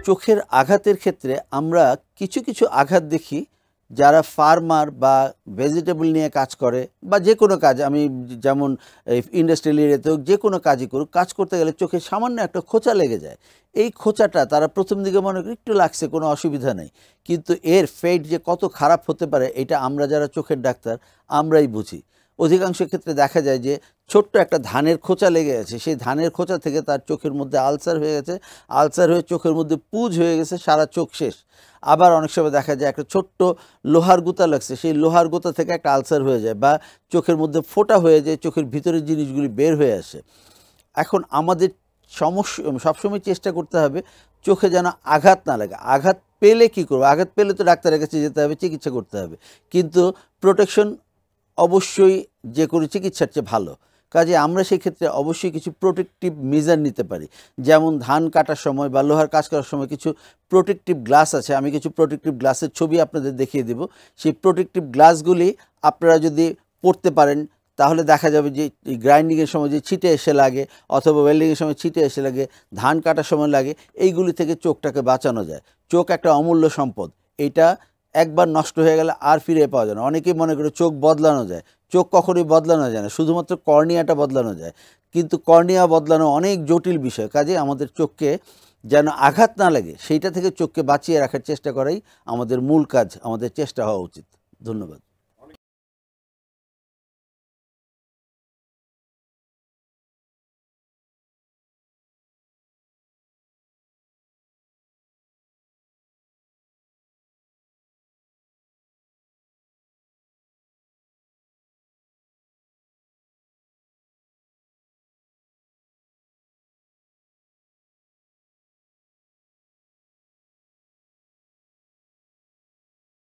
চোখের আঘাতের ক্ষেত্রে আমরা কিছু কিছু আঘাত দেখি যারা ফার্মার বা ভেজিটেবল নিয়ে কাজ করে বা যে কোনো কাজ, আমি যেমন ইন্ডাস্ট্রিয়াল এরিয়াতেও যে কোনো কাজই করুক, কাজ করতে গেলে চোখে সামান্য একটা খোঁচা লেগে যায়। এই খোঁচাটা তারা প্রথম দিকে মনে করি একটু লাগছে, কোনো অসুবিধা নেই, কিন্তু এর ফেট যে কত খারাপ হতে পারে এটা আমরা যারা চোখের ডাক্তার আমরাই বুঝি। অধিকাংশ ক্ষেত্রে দেখা যায় যে ছোট্ট একটা ধানের খোঁচা লেগে গেছে, সেই ধানের খোঁচা থেকে তার চোখের মধ্যে আলসার হয়ে গেছে, আলসার হয়ে চোখের মধ্যে পুঁজ হয়ে গেছে, সারা চোখ শেষ। আবার অনেক সময় দেখা যায় একটা ছোট্ট লোহার গুঁতা লাগছে, সেই লোহার গুঁতা থেকে একটা আলসার হয়ে যায় বা চোখের মধ্যে ফোঁটা হয়ে যায়, চোখের ভিতরের জিনিসগুলি বের হয়ে আসে। এখন আমাদের সবসময় চেষ্টা করতে হবে চোখে যেন আঘাত না লাগে। আঘাত পেলে কী করবো? আঘাত পেলে তো ডাক্তারের কাছে যেতে হবে, চিকিৎসা করতে হবে, কিন্তু প্রোটেকশন অবশ্যই যে কোনো চিকিৎসার চেয়ে ভালো। কাজে আমরা সেই ক্ষেত্রে অবশ্যই কিছু প্রোটেক্টিভ মেজার নিতে পারি। যেমন ধান কাটার সময় বা লোহার কাজ করার সময় কিছু প্রোটেক্টিভ গ্লাস আছে, আমি কিছু প্রোটেক্টিভ গ্লাসের ছবি আপনাদের দেখিয়ে দেব। সেই প্রোটেক্টিভ গ্লাসগুলি আপনারা যদি পরতে পারেন তাহলে দেখা যাবে যে গ্রাইন্ডিংয়ের সময় যে ছিটে এসে লাগে অথবা ওয়েল্ডিংয়ের সময় ছিটে এসে লাগে, ধান কাটার সময় লাগে, এইগুলি থেকে চোখটাকে বাঁচানো যায়। চোখ একটা অমূল্য সম্পদ, এটা একবার নষ্ট হয়ে গেলে আর ফিরে পাওয়া যায় না। অনেকেই মনে করে চোখ বদলানো যায়, চোখ কখনোই বদলানো যায় না, শুধুমাত্র কর্নিয়াটা বদলানো যায়, কিন্তু কর্নিয়া বদলানো অনেক জটিল বিষয়। কাজে আমাদের চোখকে যেন আঘাত না লাগে সেইটা থেকে চোখকে বাঁচিয়ে রাখার চেষ্টা করাই আমাদের মূল কাজ, আমাদের চেষ্টা হওয়া উচিত। ধন্যবাদ।